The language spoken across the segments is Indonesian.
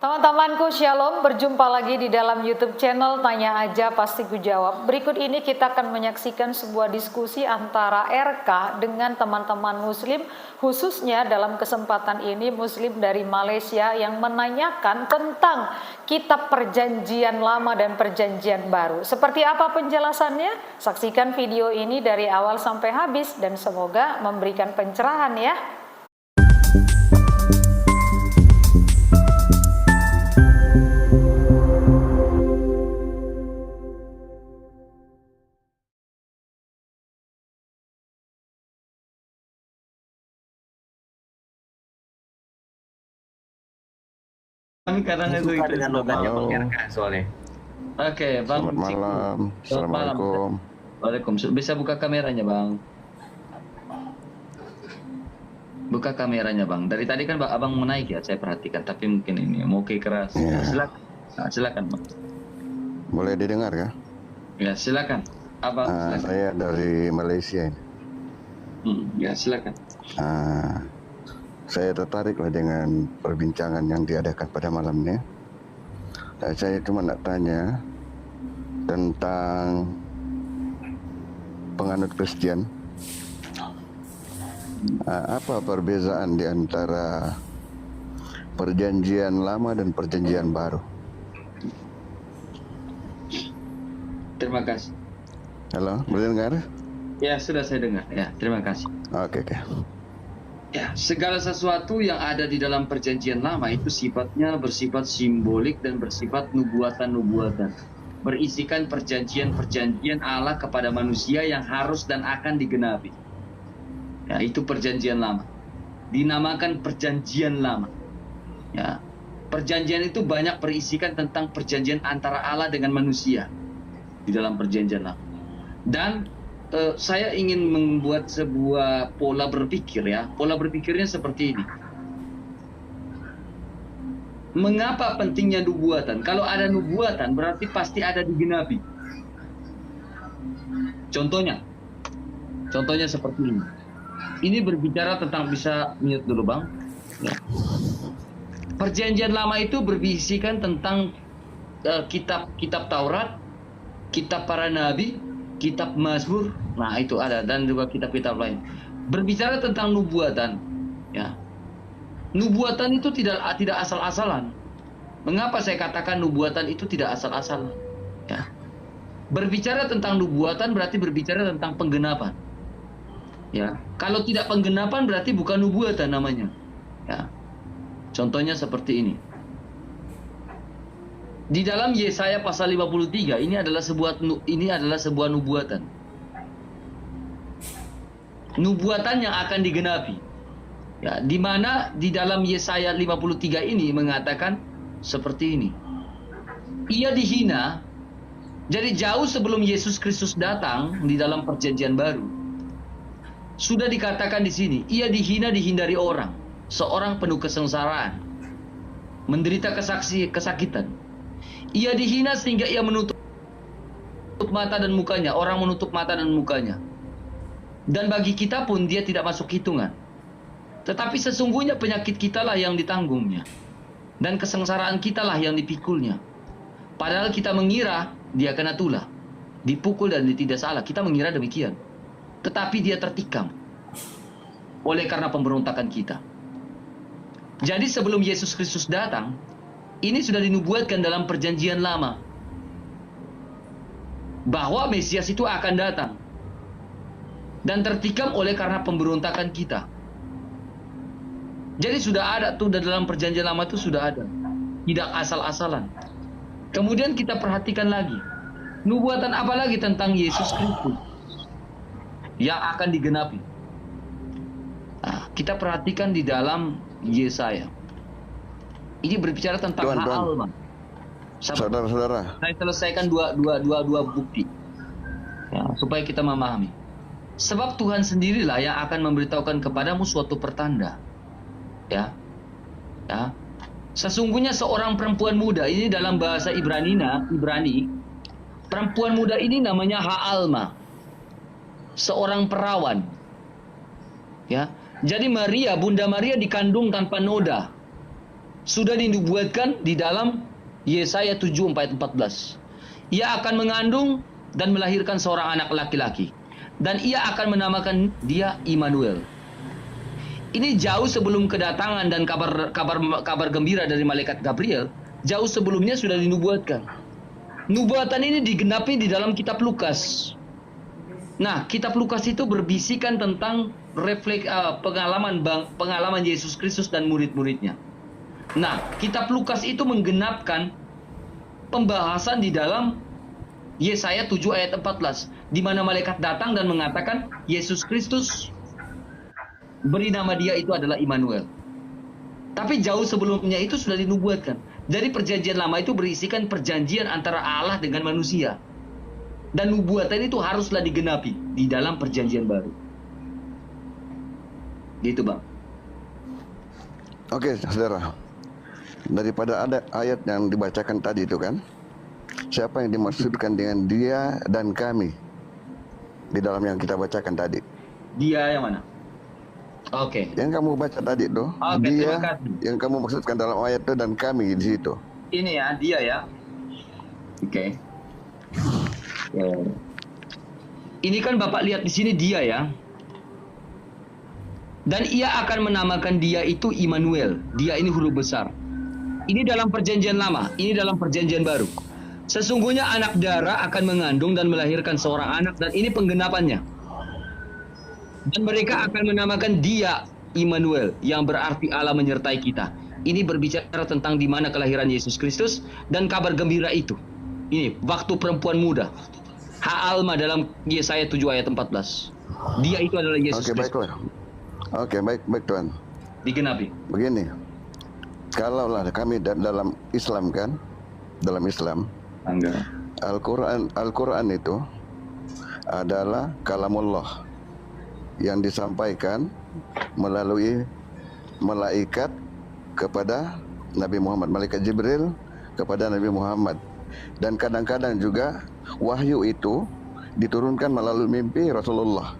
Teman-temanku, Shalom, berjumpa lagi di dalam YouTube channel Tanya Aja Pasti Ku Jawab. Berikut ini kita akan menyaksikan sebuah diskusi antara RK dengan teman-teman Muslim, khususnya dalam kesempatan ini Muslim dari Malaysia yang menanyakan tentang kitab Perjanjian Lama dan Perjanjian Baru. Seperti apa penjelasannya? Saksikan video ini dari awal sampai habis dan semoga memberikan pencerahan ya. Kami kadang itu dengan logatnya Bang RK soalnya. Oke, Bang. Selamat malam. Assalamualaikum. Waalaikumsalam. Bisa buka kameranya, Bang? Buka kameranya, Bang. Dari tadi kan Abang mau naik ya, saya perhatikan. Tapi mungkin ini mau keras. Ya. Silakan. Nah, silakan, Bang. Boleh didengar ya? Ya, silakan. Abang. Silakan. Saya dari Malaysia. Ya, silakan. Saya tertariklah dengan perbincangan yang diadakan pada malam ini. Saya cuma nak tanya tentang penganut Kristen. Apa perbezaan di antara Perjanjian Lama dan Perjanjian Baru? Terima kasih. Halo, boleh dengar? Ya, sudah saya dengar. Ya, terima kasih. Oke. Ya, segala sesuatu yang ada di dalam Perjanjian Lama itu sifatnya bersifat simbolik dan bersifat nubuatan-nubuatan. Berisikan perjanjian-perjanjian Allah kepada manusia yang harus dan akan digenapi. Ya, itu Perjanjian Lama. Dinamakan Perjanjian Lama. Ya, perjanjian itu banyak berisikan tentang perjanjian antara Allah dengan manusia di dalam Perjanjian Lama. Dan saya ingin membuat sebuah pola berpikir ya. Pola berpikirnya seperti ini. Mengapa pentingnya nubuatan? Kalau ada nubuatan berarti pasti ada digenapi. Contohnya seperti ini. Ini berbicara tentang, bisa mute dulu Bang. Ya. Perjanjian Lama itu berisikan tentang kitab Taurat, kitab para nabi, kitab Mazmur, nah itu ada, dan juga kitab-kitab lain. Berbicara tentang nubuatan, ya. Nubuatan itu tidak asal-asalan. Mengapa saya katakan nubuatan itu tidak asal-asalan? Ya. Berbicara tentang nubuatan berarti berbicara tentang penggenapan. Ya. Kalau tidak penggenapan berarti bukan nubuatan namanya. Ya. Contohnya seperti ini. Di dalam Yesaya pasal 53 ini adalah sebuah nubuatan. Nubuatan yang akan digenapi. Ya, di mana di dalam Yesaya 53 ini mengatakan seperti ini. Ia dihina. Jadi jauh sebelum Yesus Kristus datang di dalam Perjanjian Baru. Sudah dikatakan di sini, ia dihina, dihindari orang, seorang penuh kesengsaraan, menderita kesakitan. Ia dihina sehingga ia menutup mata dan mukanya. Orang menutup mata dan mukanya. Dan bagi kita pun dia tidak masuk hitungan. Tetapi sesungguhnya penyakit kitalah yang ditanggungnya. Dan kesengsaraan kitalah yang dipikulnya. Padahal kita mengira dia kena tulah, dipukul dan tidak salah. Kita mengira demikian. Tetapi dia tertikam oleh karena pemberontakan kita. Jadi sebelum Yesus Kristus datang, ini sudah dinubuatkan dalam Perjanjian Lama bahwa Mesias itu akan datang dan tertikam oleh karena pemberontakan kita. Jadi sudah ada tuh dalam Perjanjian Lama itu sudah ada, tidak asal-asalan. Kemudian kita perhatikan lagi, nubuatan apa lagi tentang Yesus Kristus yang akan digenapi. Nah, kita perhatikan di dalam Yesaya. Ini berbicara tentang Ha'alma. Saudara-saudara, saya selesaikan dua bukti ya, supaya kita memahami. Sebab Tuhan sendirilah yang akan memberitahukan kepadamu suatu pertanda. Ya. Sesungguhnya seorang perempuan muda, ini dalam bahasa Ibrani, perempuan muda ini namanya Ha'alma, seorang perawan. Ya. Jadi Maria, Bunda Maria dikandung tanpa noda. sudah dinubuatkan di dalam Yesaya 7 ayat 14. Ia akan mengandung dan melahirkan seorang anak laki-laki, dan ia akan menamakan dia Immanuel. Ini jauh sebelum kedatangan dan kabar gembira dari malaikat Gabriel, jauh sebelumnya sudah dinubuatkan. Nubuatan ini digenapi di dalam kitab Lukas. Nah, kitab Lukas itu berbisikan tentang pengalaman Yesus Kristus dan murid-muridnya. Nah, kitab Lukas itu menggenapkan pembahasan di dalam Yesaya 7 ayat 14, di mana malaikat datang dan mengatakan Yesus Kristus, beri nama dia itu adalah Immanuel. Tapi jauh sebelumnya itu sudah dinubuatkan. Dari perjanjian lama itu berisikan perjanjian antara Allah dengan manusia. Dan nubuatan itu haruslah digenapi di dalam perjanjian baru. Gitu, Bang. Oke, saudara. Daripada ada ayat yang dibacakan tadi itu kan, siapa yang dimaksudkan dengan dia dan kami di dalam yang kita bacakan tadi? Dia yang mana? Oke. Yang kamu baca tadi tuh, Oke, dia terima kasih. yang kamu maksudkan dalam ayat itu dan kami di situ. Ini ya, dia ya. Oke. Ini kan Bapak lihat di sini dia ya. Dan ia akan menamakan dia itu Immanuel. Dia ini huruf besar. Ini dalam perjanjian lama, ini dalam perjanjian baru. Sesungguhnya anak darah akan mengandung dan melahirkan seorang anak, dan ini penggenapannya. Dan mereka akan menamakan dia Immanuel, yang berarti Allah menyertai kita. Ini berbicara tentang di mana kelahiran Yesus Kristus dan kabar gembira itu. Ini waktu perempuan muda. Ha'alma dalam Yesaya 7 ayat 14. Dia itu adalah Yesus Kristus. Baiklah. Oke, baik Tuhan. Digenapi. Begini. Kalaulah kami dalam Islam kan, dalam Islam, Al-Quran itu adalah kalamullah yang disampaikan melalui malaikat kepada Nabi Muhammad, malaikat Jibril kepada Nabi Muhammad. Dan kadang-kadang juga wahyu itu diturunkan melalui mimpi Rasulullah.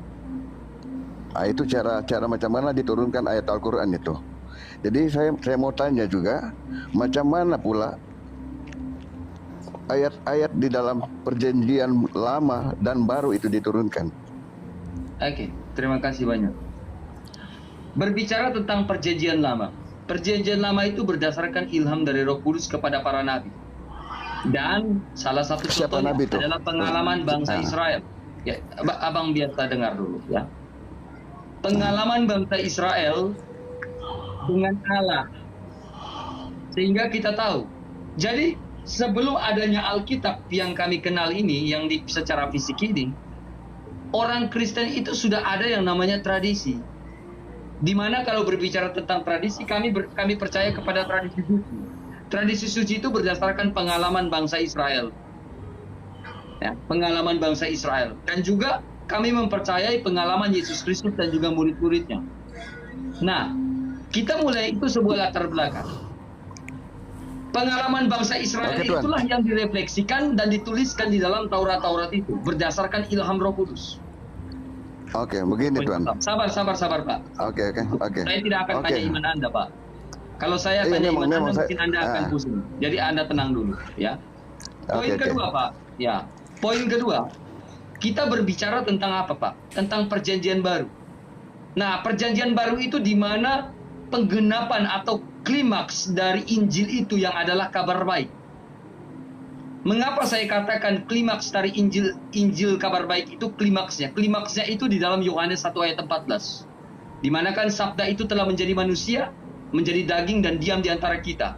Itu cara macam mana diturunkan ayat Al-Quran itu. Jadi saya mau tanya juga, macam mana pula ayat-ayat di dalam perjanjian lama dan baru itu diturunkan? Oke, terima kasih banyak. Berbicara tentang perjanjian lama. Perjanjian lama itu berdasarkan ilham dari Roh Kudus kepada para nabi. Dan salah satu contohnya adalah pengalaman bangsa Israel. Ya, abang biasa dengar dulu ya. Pengalaman bangsa Israel dengan Allah. Sehingga kita tahu. Jadi sebelum adanya Alkitab yang kami kenal ini, yang secara fisik ini, orang Kristen itu sudah ada yang namanya tradisi. Dimana kalau berbicara tentang tradisi, kami percaya kepada tradisi suci. Tradisi suci itu berdasarkan pengalaman bangsa Israel. Ya, pengalaman bangsa Israel. Dan juga kami mempercayai pengalaman Yesus Kristus dan juga murid-muridnya. Nah, kita mulai itu sebuah latar belakang. Pengalaman bangsa Israel itulah yang direfleksikan dan dituliskan di dalam Taurat itu berdasarkan ilham Roh Kudus. Oke, begini Tuan. Sabar Pak. Oke. Saya tidak akan tanya iman Anda, Pak. Kalau saya tanya iman Anda, mungkin Anda akan pusing. Jadi Anda tenang dulu, ya. Poin kedua, Pak. Ya, poin kedua, kita berbicara tentang apa, Pak? Tentang perjanjian baru. Nah, perjanjian baru itu di mana penggenapan atau klimaks dari Injil itu yang adalah kabar baik. Mengapa saya katakan klimaks dari Injil kabar baik itu klimaksnya? Klimaksnya itu di dalam Yohanes 1 ayat 14. Di mana kan sabda itu telah menjadi manusia, menjadi daging dan diam di antara kita.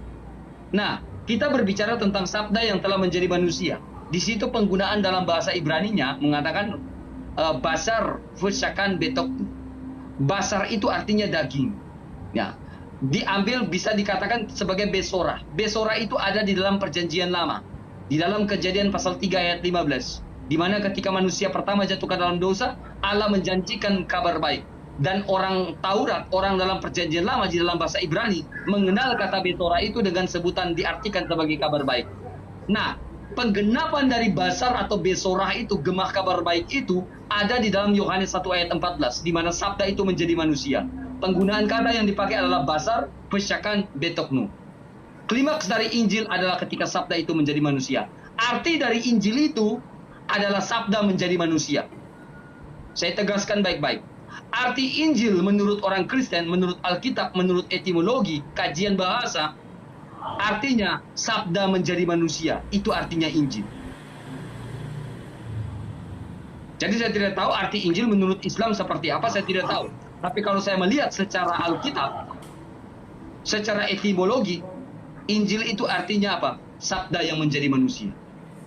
Nah, kita berbicara tentang sabda yang telah menjadi manusia. Di situ penggunaan dalam bahasa Ibraninya mengatakan basar fusyakan betok. Basar itu artinya daging. Ya, diambil bisa dikatakan sebagai besora. Besora itu ada di dalam perjanjian lama. Di dalam Kejadian pasal 3 ayat 15. Di mana ketika manusia pertama jatuh ke dalam dosa, Allah menjanjikan kabar baik. Dan orang Taurat, orang dalam perjanjian lama di dalam bahasa Ibrani, mengenal kata besora itu dengan sebutan diartikan sebagai kabar baik. Nah, penggenapan dari basar atau besorah itu, gemah kabar baik itu, ada di dalam Yohanes 1 ayat 14, di mana sabda itu menjadi manusia. Penggunaan kata yang dipakai adalah basar, pesyakan, betoknu. Klimaks dari Injil adalah ketika sabda itu menjadi manusia. Arti dari Injil itu adalah sabda menjadi manusia. Saya tegaskan baik-baik. Arti Injil menurut orang Kristen, menurut Alkitab, menurut etimologi, kajian bahasa, artinya sabda menjadi manusia. Itu artinya Injil. Jadi saya tidak tahu arti Injil menurut Islam seperti apa, saya tidak tahu. Tapi kalau saya melihat secara Alkitab, secara etimologi, Injil itu artinya apa? Sabda yang menjadi manusia.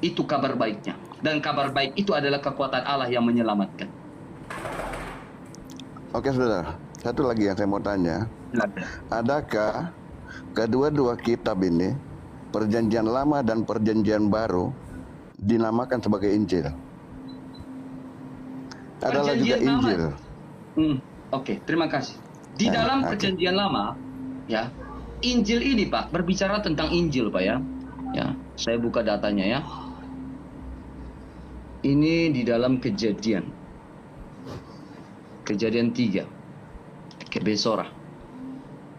Itu kabar baiknya. Dan kabar baik itu adalah kekuatan Allah yang menyelamatkan. Oke, saudara. Satu lagi yang saya mau tanya. Adakah kedua-dua kitab ini, Perjanjian Lama dan Perjanjian Baru, dinamakan sebagai Injil? Adalah juga Perjanjian Lama. Injil. Oke, terima kasih. Di dalam Perjanjian Lama, ya, Injil ini, Pak, berbicara tentang Injil, Pak, ya. Ya, saya buka datanya, ya. Ini di dalam Kejadian 3. Oke, Besora.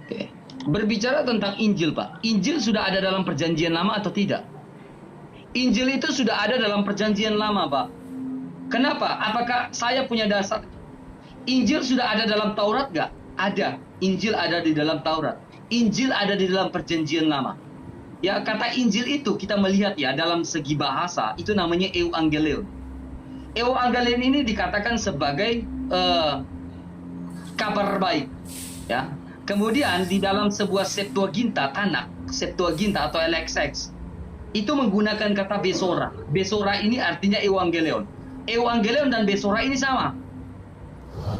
Oke. Berbicara tentang Injil, Pak. Injil sudah ada dalam Perjanjian Lama atau tidak? Injil itu sudah ada dalam Perjanjian Lama, Pak. Kenapa? Apakah saya punya dasar? Injil sudah ada dalam Taurat nggak? Ada. Injil ada di dalam Taurat. Injil ada di dalam Perjanjian Lama. Ya, kata Injil itu kita melihat ya dalam segi bahasa itu namanya Euangelion. Euangelion ini dikatakan sebagai kabar baik. Ya. Kemudian di dalam sebuah Septuaginta, Septuaginta atau LXX, itu menggunakan kata Besora. Besora ini artinya Euangelion. Euangelion dan Besora ini sama.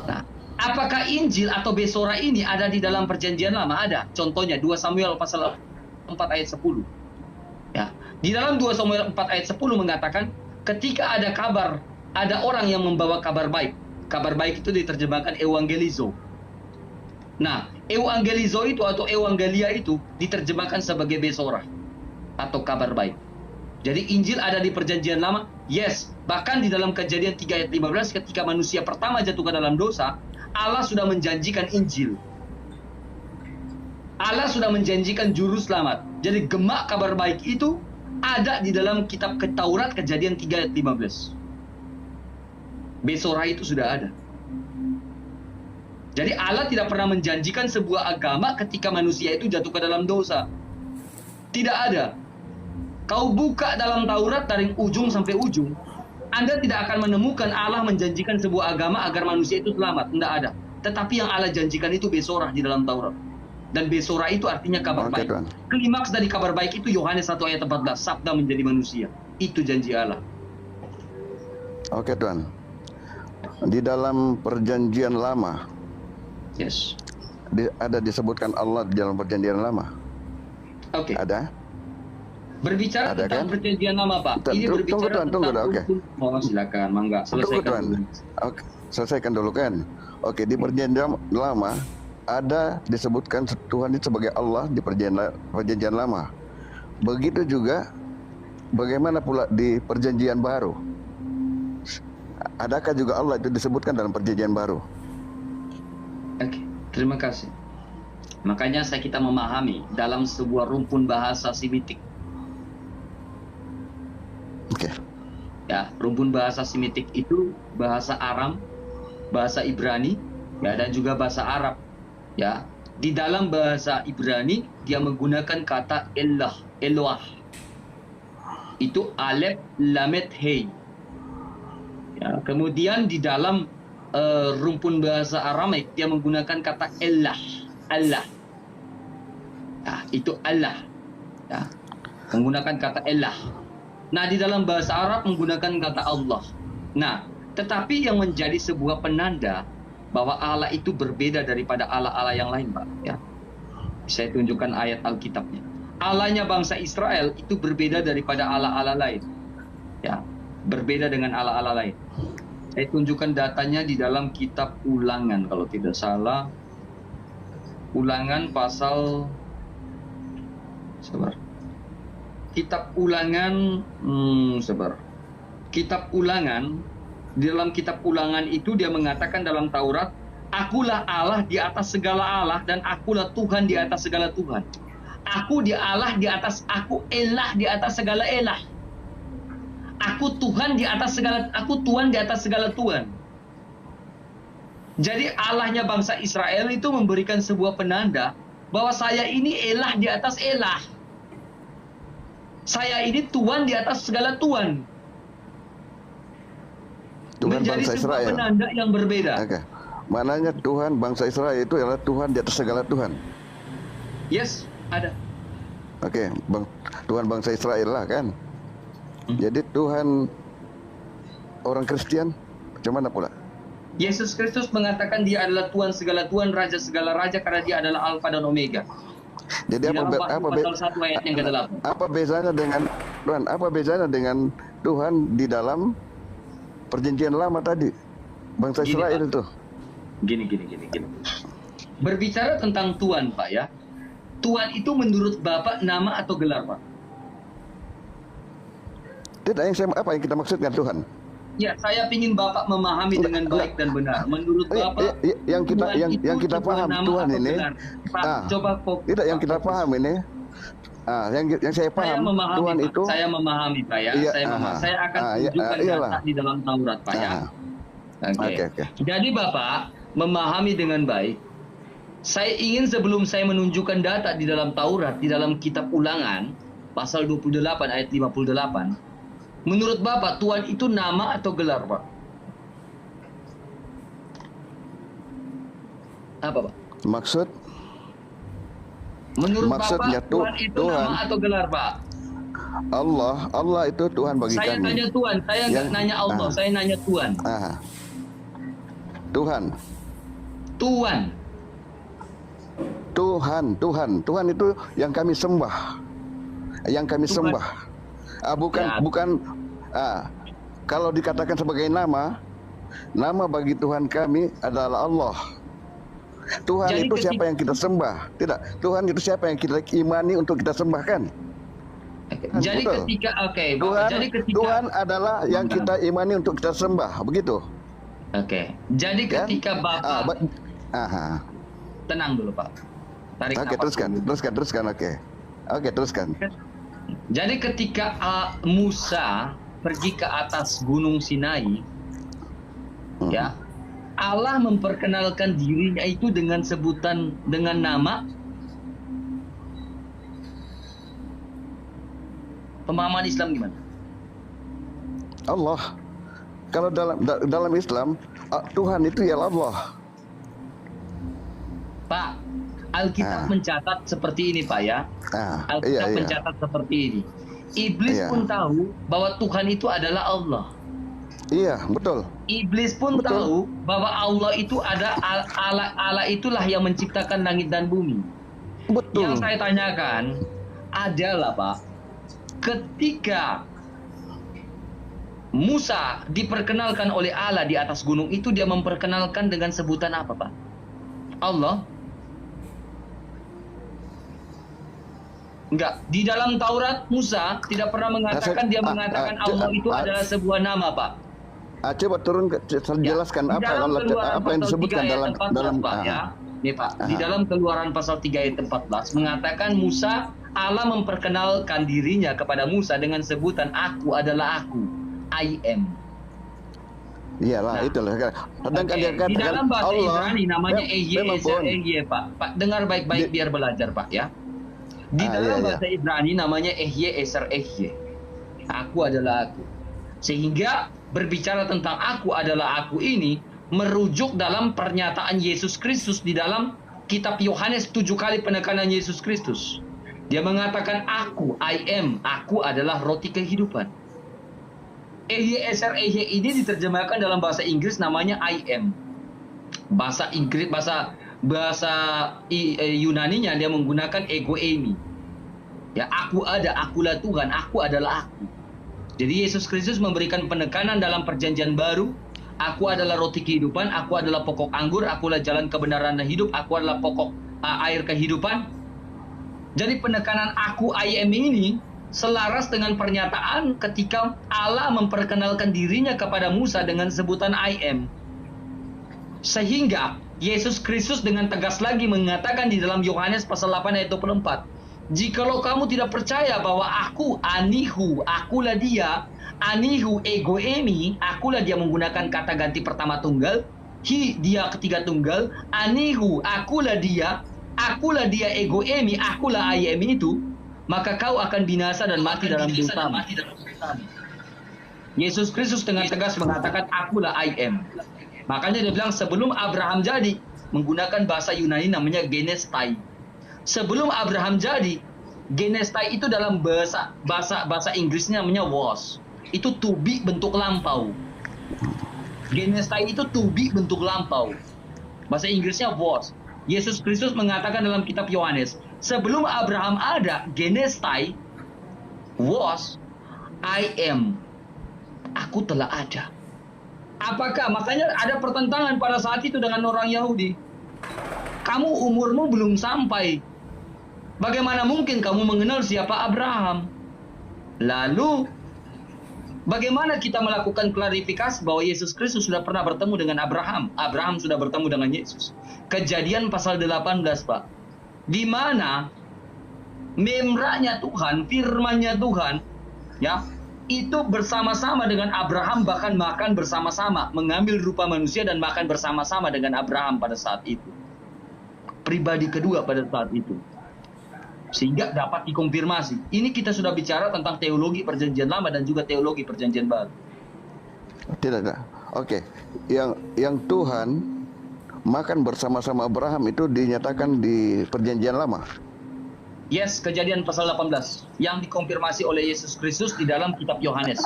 Nah, apakah Injil atau Besora ini ada di dalam Perjanjian Lama? Ada. Contohnya 2 Samuel pasal 4 ayat 10. Ya, di dalam 2 Samuel 4 ayat 10 mengatakan ketika ada kabar, ada orang yang membawa kabar baik. Kabar baik itu diterjemahkan evangelizo. Nah, evangelizo itu atau evangelia itu diterjemahkan sebagai Besora atau kabar baik. Jadi Injil ada di Perjanjian Lama? Yes. Bahkan di dalam Kejadian 3 ayat 15 ketika manusia pertama jatuh ke dalam dosa, Allah sudah menjanjikan Injil. Allah sudah menjanjikan juru selamat. Jadi gemak kabar baik itu ada di dalam kitab Taurat Kejadian 3 ayat 15. Besora itu sudah ada. Jadi Allah tidak pernah menjanjikan sebuah agama ketika manusia itu jatuh ke dalam dosa. Tidak ada. Kau buka dalam Taurat dari ujung sampai ujung, Anda tidak akan menemukan Allah menjanjikan sebuah agama agar manusia itu selamat. Tidak ada. Tetapi yang Allah janjikan itu Besora di dalam Taurat. Dan Besora itu artinya kabar baik. Tuan. Klimaks dari kabar baik itu Yohanes 1 ayat 14. Sabda menjadi manusia. Itu janji Allah. Oke, Tuan. Di dalam Perjanjian Lama, Yes. ada disebutkan Allah di dalam Perjanjian Lama? Oke. Ada? Berbicara Ada, tentang kan? Perjanjian Lama, Pak. Ini berbicara Tunggu, tentang oke. Oh, silakan, mangga. Tunggu, Selesaikan Tuan. dulu. Oke, selesaikan dulu kan. Oke, di Perjanjian Lama ada disebutkan Tuhan itu sebagai Allah di Perjanjian Lama. Begitu juga bagaimana pula di Perjanjian Baru? Adakah juga Allah itu disebutkan dalam Perjanjian Baru? Oke, terima kasih. Makanya kita memahami dalam sebuah rumpun bahasa Semitik. Oke. Ya, rumpun bahasa Semitik itu bahasa Aram, bahasa Ibrani, ya, dan juga bahasa Arab. Ya, di dalam bahasa Ibrani dia menggunakan kata Eloah. Itu Alef Lamet Hei. Ya, kemudian di dalam rumpun bahasa Aramaik dia menggunakan kata Allah. Ya, itu Allah. Ya, menggunakan kata Allah. Nah, di dalam bahasa Arab menggunakan kata Allah. Nah, tetapi yang menjadi sebuah penanda bahwa Allah itu berbeda daripada Allah-Allah yang lain, Pak. Ya, saya tunjukkan ayat Alkitabnya. Allahnya bangsa Israel itu berbeda daripada Allah-Allah lain. Ya, berbeda dengan Allah-Allah lain. Saya tunjukkan datanya di dalam kitab Ulangan kalau tidak salah. Ulangan pasal Kitab Ulangan Kitab Ulangan, di dalam kitab Ulangan itu dia mengatakan dalam Taurat, akulah Allah di atas segala Allah dan akulah Tuhan di atas segala Tuhan. Aku di Allah di atas, aku elah di atas segala elah. Aku Tuhan di atas segala, aku Tuhan di atas segala Tuhan. Jadi Allahnya bangsa Israel itu memberikan sebuah penanda bahwa saya ini elah di atas elah. Saya ini Tuhan di atas segala Tuhan. Tuhan Menjadi bangsa sebuah Israel. penanda yang berbeda. Oke. Maknanya Tuhan bangsa Israel itu adalah Tuhan di atas segala Tuhan. Yes, ada. Oke, Tuhan bangsa Israel lah kan. Jadi Tuhan orang Kristen macam mana pula? Yesus Kristus mengatakan dia adalah Tuhan segala Tuhan, Raja segala Raja, karena dia adalah Alfa dan Omega. Jadi Di dalam pasal 1 ayat yang ke-8. apa bezanya dengan Tuhan? Apa bezanya dengan Tuhan di dalam perjanjian lama tadi? Bangsa Gini, Israel Pak. itu. Gini. Berbicara tentang Tuhan, Pak ya. Tuhan itu menurut Bapak nama atau gelar, Pak? Tidak, apa yang kita maksudkan Tuhan? Ya, saya ingin Bapak memahami dengan baik dan benar. Menurut Bapak, yang kita Tuhan itu yang kita sebuah paham nama Tuhan atau ini. gelar? Pak, coba fokus. Tidak, yang Pak, kita fokus. paham ini. Yang saya paham Saya memahami, Tuhan Pak. itu. Saya memahami, Pak ya. Iya, Saya akan tunjukkan iyalah. data di dalam Taurat, Pak ya. Oke. Jadi Bapak memahami dengan baik. Saya ingin sebelum saya menunjukkan data di dalam Taurat, di dalam kitab Ulangan, pasal 28 ayat 58. Menurut Bapak, Tuhan itu nama atau gelar, Pak? Apa, Pak? Maksud Menurut Maksudnya Bapak, Tuhan itu Tuhan. nama atau gelar, Pak? Allah itu Tuhan bagi Saya kami. tanya Tuhan, saya nggak Yang- nanya Allah, saya nanya Tuhan. Tuhan. Tuhan itu yang kami sembah. Yang kami Tuhan. sembah. Bukan kalau dikatakan sebagai nama bagi Tuhan kami adalah Allah. Tuhan Jadi itu siapa yang kita sembah? Tidak, Tuhan itu siapa yang kita imani untuk kita sembahkan? Jadi betul. ketika Bapak, jadi ketika Tuhan adalah yang kita imani untuk kita sembah, begitu. Jadi Kan? ketika Bapak tenang dulu, Pak. Tarik Oke, nafas teruskan. dulu. Oke, teruskan. Jadi ketika Musa pergi ke atas Gunung Sinai, ya, Allah memperkenalkan dirinya itu dengan sebutan, dengan nama. Pemahaman Islam gimana? Allah. Kalau dalam Islam, Tuhan itu ialah Allah. Pak, Alkitab mencatat seperti ini, Pak ya. Alkitab mencatat seperti ini. Iblis pun tahu bahwa Tuhan itu adalah Allah. Iya, betul. Iblis pun tahu bahwa Allah itu ada, Allah itulah yang menciptakan langit dan bumi. Betul. Yang saya tanyakan adalah, Pak, ketika Musa diperkenalkan oleh Allah di atas gunung itu, dia memperkenalkan dengan sebutan apa, Pak? Allah? Enggak. Di dalam Taurat, Musa tidak pernah mengatakan, dia mengatakan Allah itu adalah sebuah nama, Pak. Coba turun jelaskan Di apa dalam Keluaran yang pasal disebutkan 3 ayat dalam 14, Pak ya. Nih Pak, di dalam Keluaran pasal 3 ayat 14 mengatakan Musa, Allah memperkenalkan dirinya kepada Musa dengan sebutan aku adalah aku, I am. Iyalah, itulah. Sedangkan dia Di katakan dalam bahasa Allah, Ibrani namanya memang Ezer pun. Pak. Pak, dengar baik-baik biar belajar, Pak ya. Di dalam bahasa Ibrani namanya Ezer. Aku adalah aku. Sehingga berbicara tentang aku adalah aku ini merujuk dalam pernyataan Yesus Kristus di dalam kitab Yohanes 7 kali penekanan Yesus Kristus. Dia mengatakan aku, I am, aku adalah roti kehidupan. Ezer ini diterjemahkan dalam bahasa Inggris namanya I am. Bahasa Inggris, bahasa Yunaninya dia menggunakan ego eimi. Ya, aku ada, akulah Tuhan, aku adalah aku. Jadi Yesus Kristus memberikan penekanan dalam perjanjian baru. Aku adalah roti kehidupan, aku adalah pokok anggur, akulah jalan kebenaran dan hidup, aku adalah pokok air kehidupan. Jadi penekanan aku I am ini selaras dengan pernyataan ketika Allah memperkenalkan dirinya kepada Musa dengan sebutan I am. Sehingga Yesus Kristus dengan tegas lagi mengatakan di dalam Yohanes pasal 8 ayat 24, Jikalau kamu tidak percaya bahwa aku anihu, akulah dia, anihu ego emi, akulah dia menggunakan kata ganti pertama tunggal, hi dia ketiga tunggal, anihu akulah dia ego emi, akulah I am itu, maka kau akan binasa dan mati dalam dosamu. Yesus Kristus dengan tegas mengatakan akulah I am. Makanya dia bilang sebelum Abraham jadi, menggunakan bahasa Yunani namanya genestai. Sebelum Abraham jadi, genestai itu dalam bahasa Inggrisnya namanya was. Itu to be bentuk lampau. Genestai itu to be bentuk lampau. Bahasa Inggrisnya was. Yesus Kristus mengatakan dalam kitab Yohanes, sebelum Abraham ada, genestai, was, I am. Aku telah ada. Apakah? Makanya ada pertentangan pada saat itu dengan orang Yahudi. Kamu umurmu belum sampai. Bagaimana mungkin kamu mengenal siapa Abraham? Lalu, bagaimana kita melakukan klarifikasi bahwa Yesus Kristus sudah pernah bertemu dengan Abraham? Abraham sudah bertemu dengan Yesus. Kejadian pasal 18, Pak. Di mana memranya Tuhan, firman-Nya Tuhan, ya, itu bersama-sama dengan Abraham, bahkan makan bersama-sama, mengambil rupa manusia dan makan bersama-sama dengan Abraham pada saat itu. Pribadi kedua pada saat itu. Sehingga dapat dikonfirmasi. Ini kita sudah bicara tentang teologi perjanjian lama dan juga teologi perjanjian baru. Tidak. Oke. Yang Tuhan makan bersama-sama Abraham itu dinyatakan di perjanjian lama. Yes, Kejadian pasal 18 yang dikonfirmasi oleh Yesus Kristus di dalam kitab Yohanes.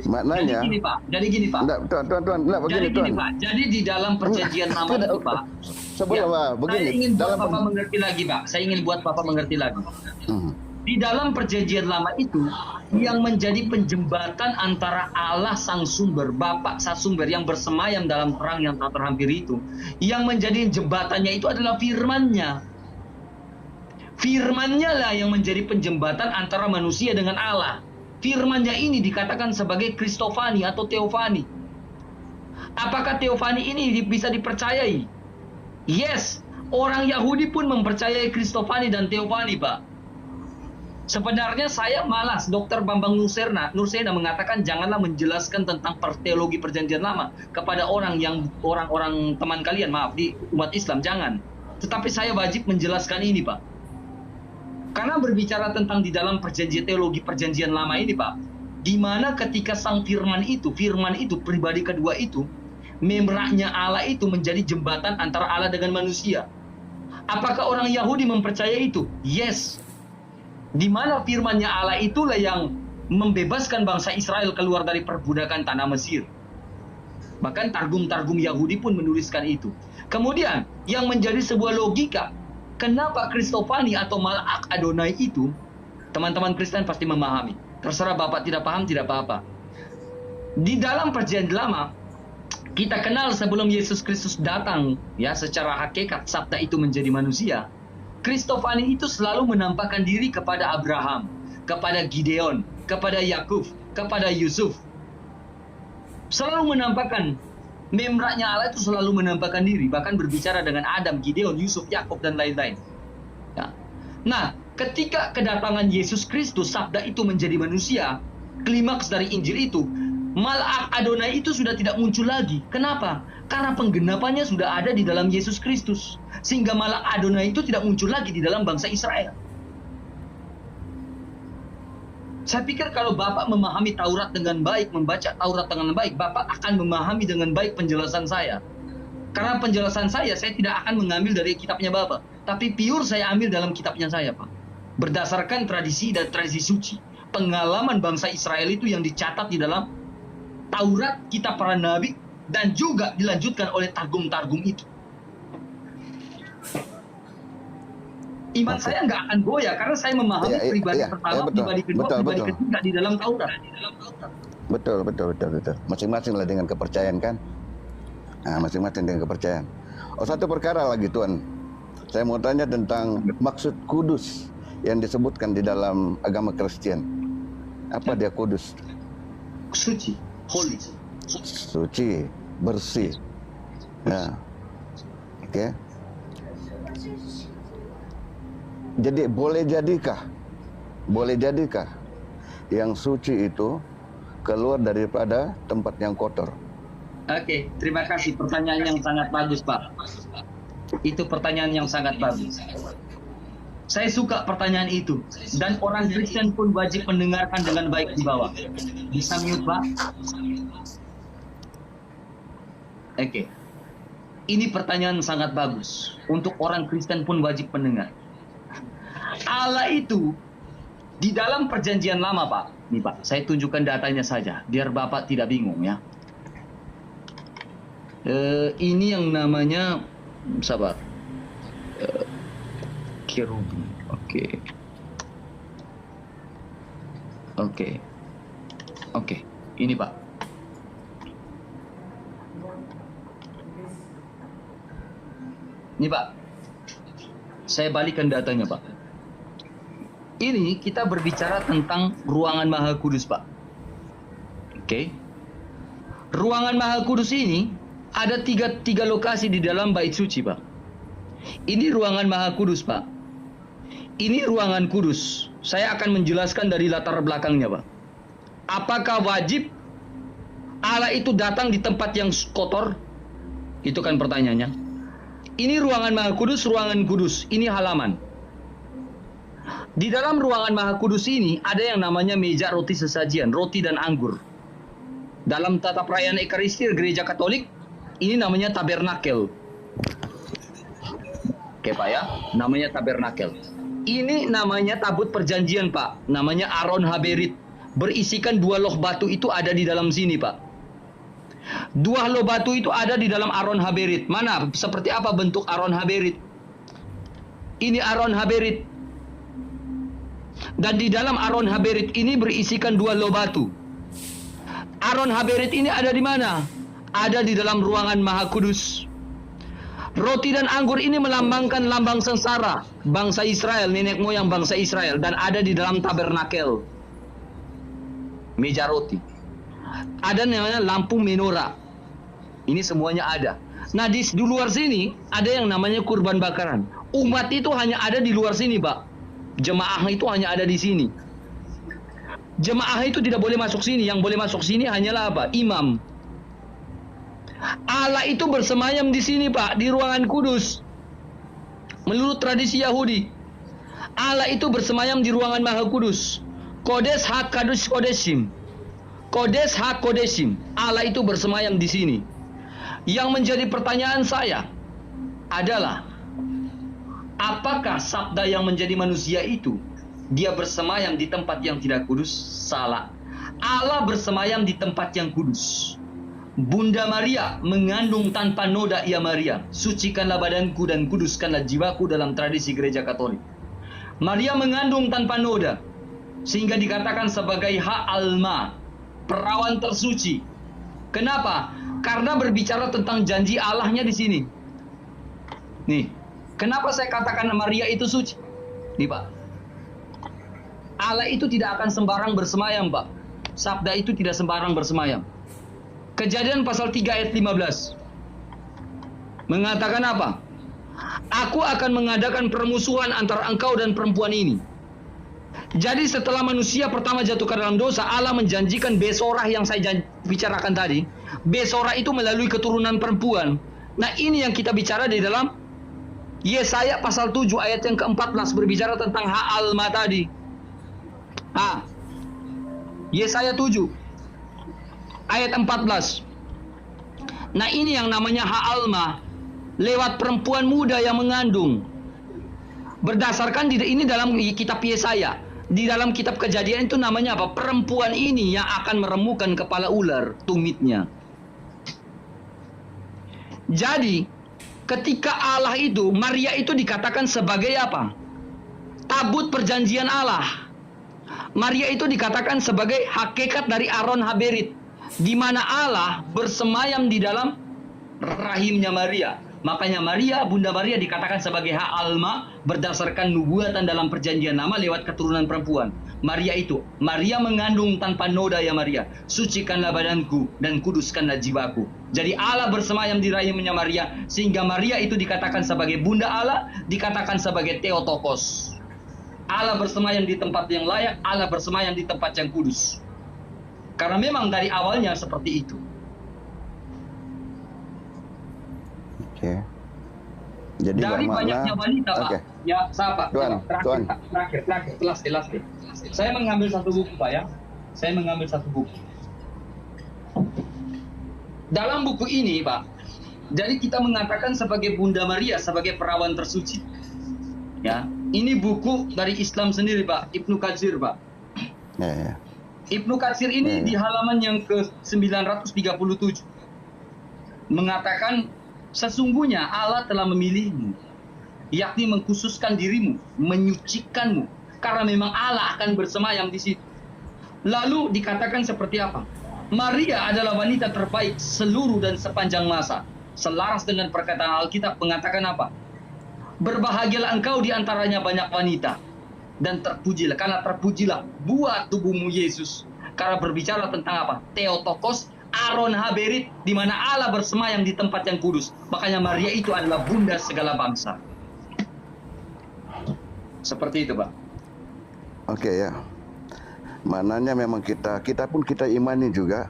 Maknanya Jadi gini, Pak. Tuan, begini, Jadi gini, Pak. Jadi di dalam perjanjian lama itu, Pak. Sebelum begini. Saya ingin buat Bapak mengerti lagi, Pak. Saya ingin buat Bapak mengerti lagi. Di dalam perjanjian lama itu, yang menjadi penjembatan antara Allah sang sumber, Bapa sang sumber yang bersemayam dalam terang yang tak terhampiri itu, yang menjadi jembatannya itu adalah firman-Nya. Firman-Nya lah yang menjadi penjembatan antara manusia dengan Allah. Firman-Nya ini dikatakan sebagai Kristofani atau Teofani. Apakah Teofani ini bisa dipercayai? Yes, orang Yahudi pun mempercayai Kristofani dan Teofani, Pak. Sebenarnya saya malas, Dr. Bambang Nursena mengatakan janganlah menjelaskan tentang teologi perjanjian lama kepada orang-orang teman kalian, maaf, di umat Islam, jangan. Tetapi saya wajib menjelaskan ini, Pak. Karena berbicara tentang di dalam teologi perjanjian lama ini, Pak, di mana ketika sang firman itu pribadi kedua itu, memraknya Allah itu menjadi jembatan antara Allah dengan manusia. Apakah orang Yahudi mempercayai itu? Yes. Di mana firman-Nya Allah itulah yang membebaskan bangsa Israel keluar dari perbudakan tanah Mesir. Bahkan targum-targum Yahudi pun menuliskan itu. Kemudian yang menjadi sebuah logika, kenapa Kristofani atau Malak Adonai itu, teman-teman Kristen pasti memahami. Terserah Bapak tidak paham, tidak apa-apa. Di dalam perjanjian lama, kita kenal sebelum Yesus Kristus datang, ya, secara hakikat sabda itu menjadi manusia. Kristofani itu selalu menampakkan diri kepada Abraham, kepada Gideon, kepada Yakub, kepada Yusuf. Selalu menampakkan, memraknya Allah itu selalu menampakkan diri, bahkan berbicara dengan Adam, Gideon, Yusuf, Yakub, dan lain-lain. Ya. Nah, ketika kedatangan Yesus Kristus, sabda itu menjadi manusia, klimaks dari Injil itu, Malak Adonai itu sudah tidak muncul lagi. Kenapa? Karena penggenapannya sudah ada di dalam Yesus Kristus. Sehingga Malak Adonai itu tidak muncul lagi di dalam bangsa Israel. Saya pikir kalau Bapak memahami Taurat dengan baik, membaca Taurat dengan baik, Bapak akan memahami dengan baik penjelasan saya. Karena penjelasan saya tidak akan mengambil dari kitabnya Bapak. Tapi pure saya ambil dalam kitabnya saya, Pak. Berdasarkan tradisi dan tradisi suci. Pengalaman bangsa Israel itu yang dicatat di dalam Taurat, kitab para nabi, dan juga dilanjutkan oleh targum-targum itu. Iman saya nggak akan goyah karena saya memahami pribadi pertama, pribadi kedua, pribadi ketiga di dalam Taurat. Betul. Masing-masing lah dengan kepercayaan kan. Nah, masing-masing dengan kepercayaan. Oh, satu perkara lagi Tuan. Saya mau tanya tentang maksud kudus yang disebutkan di dalam agama Kristen. Apa dia kudus? Suci, holy. Suci, bersih. Ya. Oke. Jadi boleh jadikah yang suci itu keluar daripada tempat yang kotor? Oke, terima kasih. Pertanyaan yang sangat bagus, Pak. Itu pertanyaan yang sangat bagus. Saya suka pertanyaan itu. Dan orang Kristen pun wajib mendengarkan dengan baik di bawah. Bisa mute, Pak? Oke. Ini pertanyaan sangat bagus. Untuk orang Kristen pun wajib mendengar. Allah itu di dalam perjanjian lama, Pak. Nih, Pak, saya tunjukkan datanya saja. Biar Bapak tidak bingung, ya. Ini yang namanya sabar. Kerubi. Oke. Ini, Pak. Ini, Pak. Saya balikan datanya, Pak. Ini kita berbicara tentang ruangan Maha Kudus, Pak. Oke. Ruangan Maha Kudus ini ada tiga lokasi di dalam bait suci, Pak. Ini ruangan Maha Kudus, Pak. Ini ruangan kudus. Saya akan menjelaskan dari latar belakangnya, Pak. Apakah wajib Allah itu datang di tempat yang kotor? Itu kan pertanyaannya. Ini ruangan Maha Kudus, ruangan kudus. Ini halaman. Di dalam ruangan Maha Kudus ini ada yang namanya meja roti sesajian, roti dan anggur. Dalam tata perayaan Ekaristi Gereja Katolik, ini namanya tabernakel. Oke, Pak, ya. Namanya tabernakel. Ini namanya tabut perjanjian, Pak. Namanya Aron Haberit. Berisikan 2 loh batu itu ada di dalam sini, Pak. 2 loh batu itu ada di dalam Aron Haberit. Mana? Seperti apa bentuk Aron Haberit? Ini Aron Haberit. Dan di dalam Aron Haberit ini berisikan 2 loh batu. Aron Haberit ini ada di mana? Ada di dalam ruangan Maha Kudus. Roti dan anggur ini melambangkan lambang sengsara bangsa Israel, nenek moyang bangsa Israel, dan ada di dalam tabernakel. Meja roti. Ada namanya lampu menorah. Ini semuanya ada. Nah, di luar sini ada yang namanya kurban bakaran. Umat itu hanya ada di luar sini, Pak. Jemaah itu hanya ada di sini. Jemaah itu tidak boleh masuk sini. Yang boleh masuk sini hanyalah apa? Imam. Allah itu bersemayam di sini, Pak, di ruangan kudus. Menurut tradisi Yahudi, Allah itu bersemayam di ruangan Maha Kudus. Kodes HaKadosh Kodeshim. Kodes HaKodeshim. Allah itu bersemayam di sini. Yang menjadi pertanyaan saya adalah, apakah sabda yang menjadi manusia itu dia bersemayam di tempat yang tidak kudus? Salah. Allah bersemayam di tempat yang kudus. Bunda Maria mengandung tanpa noda, ya Maria, sucikanlah badanku dan kuduskanlah jiwaku dalam tradisi Gereja Katolik. Maria mengandung tanpa noda, sehingga dikatakan sebagai Ha-Alma, perawan tersuci. Kenapa? Karena berbicara tentang janji Allahnya di sini. Nih, kenapa saya katakan Maria itu suci? Nih, Pak. Allah itu tidak akan sembarang bersemayam, Pak. Sabda itu tidak sembarang bersemayam. Kejadian pasal 3 ayat 15 mengatakan apa? Aku akan mengadakan permusuhan antara engkau dan perempuan ini. Jadi setelah manusia pertama jatuh ke dalam dosa, Allah menjanjikan Besorah yang saya bicarakan tadi. Besorah itu melalui keturunan perempuan. Nah, ini yang kita bicara di dalam Yesaya pasal 7 ayat yang ke-14 berbicara tentang Ha-Alma tadi. Yesaya 7 ayat 14. Nah, ini yang namanya Ha-Alma, lewat perempuan muda yang mengandung. Berdasarkan ini dalam kitab Yesaya, di dalam kitab Kejadian itu namanya apa? Perempuan ini yang akan meremukan kepala ular, tumitnya. Jadi, ketika Allah itu, Maria itu dikatakan sebagai apa? Tabut perjanjian Allah. Maria itu dikatakan sebagai hakikat dari Aron Haberit, di mana Allah bersemayam di dalam rahimnya Maria. Makanya Maria, Bunda Maria dikatakan sebagai Ha-Alma berdasarkan nubuatan dalam perjanjian lama lewat keturunan perempuan. Maria mengandung tanpa noda, ya Maria, sucikanlah badanku dan kuduskanlah jiwaku. Jadi Allah bersemayam di rahimnya Maria, sehingga Maria itu dikatakan sebagai Bunda Allah, dikatakan sebagai Theotokos. Allah bersemayam di tempat yang layak, Allah bersemayam di tempat yang kudus. Karena memang dari awalnya seperti itu. Oke. Jadi Dari banyaknya wanita, Pak. Oke. Ya, siapa? Tuan, Tuan. Terakhir. Last. Saya mengambil satu buku, Pak ya. Saya mengambil satu buku. Dalam buku ini, Pak, jadi kita mengatakan sebagai Bunda Maria, sebagai perawan tersuci. Ya, ini buku dari Islam sendiri, Pak. Ibnu Katsir, Pak. Ya. Ibnu Katsir ini di halaman yang ke-937 mengatakan sesungguhnya Allah telah memilihmu, yakni mengkhususkan dirimu, menyucikanmu, karena memang Allah akan bersemayam di situ. Lalu dikatakan seperti apa? Maria adalah wanita terbaik seluruh dan sepanjang masa. Selaras dengan perkataan Alkitab mengatakan apa? Berbahagialah engkau di antaranya banyak wanita. Dan terpujilah, karena terpujilah buat tubuhmu Yesus. Karena berbicara tentang apa? Theotokos, Aron Haberit, di mana Allah bersemayam di tempat yang kudus. Makanya Maria itu adalah bunda segala bangsa. Seperti itu, Pak. Oke ya. Maknanya memang kita pun kita imani juga.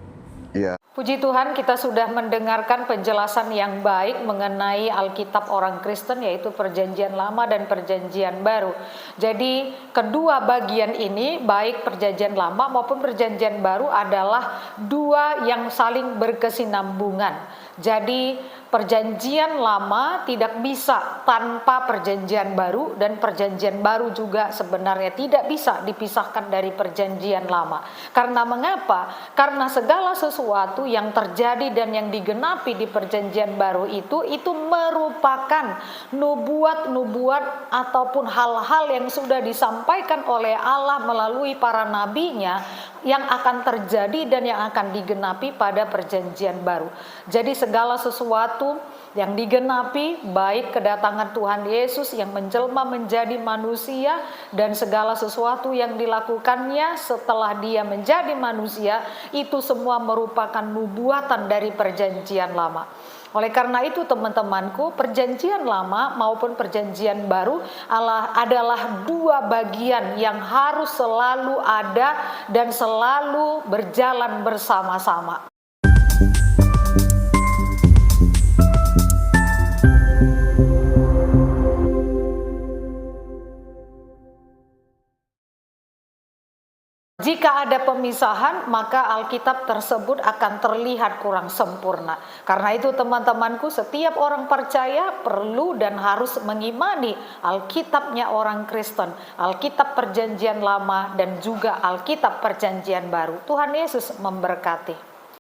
Ya. Puji Tuhan, kita sudah mendengarkan penjelasan yang baik mengenai Alkitab orang Kristen, yaitu Perjanjian Lama dan Perjanjian Baru. Jadi kedua bagian ini, baik Perjanjian Lama maupun Perjanjian Baru, adalah dua yang saling berkesinambungan. Jadi Perjanjian Lama tidak bisa tanpa Perjanjian Baru, dan Perjanjian Baru juga sebenarnya tidak bisa dipisahkan dari Perjanjian Lama. Karena mengapa? Karena segala sesuatu yang terjadi dan yang digenapi di Perjanjian Baru itu merupakan nubuat-nubuat ataupun hal-hal yang sudah disampaikan oleh Allah melalui para nabinya yang akan terjadi dan yang akan digenapi pada Perjanjian Baru. Jadi segala sesuatu yang digenapi, baik kedatangan Tuhan Yesus yang menjelma menjadi manusia dan segala sesuatu yang dilakukannya setelah dia menjadi manusia, itu semua merupakan nubuatan dari Perjanjian Lama. Oleh karena itu teman-temanku, Perjanjian Lama maupun Perjanjian Baru adalah dua bagian yang harus selalu ada dan selalu berjalan bersama-sama. Jika ada pemisahan, maka Alkitab tersebut akan terlihat kurang sempurna. Karena itu teman-temanku, setiap orang percaya perlu dan harus mengimani Alkitabnya orang Kristen, Alkitab Perjanjian Lama dan juga Alkitab Perjanjian Baru. Tuhan Yesus memberkati.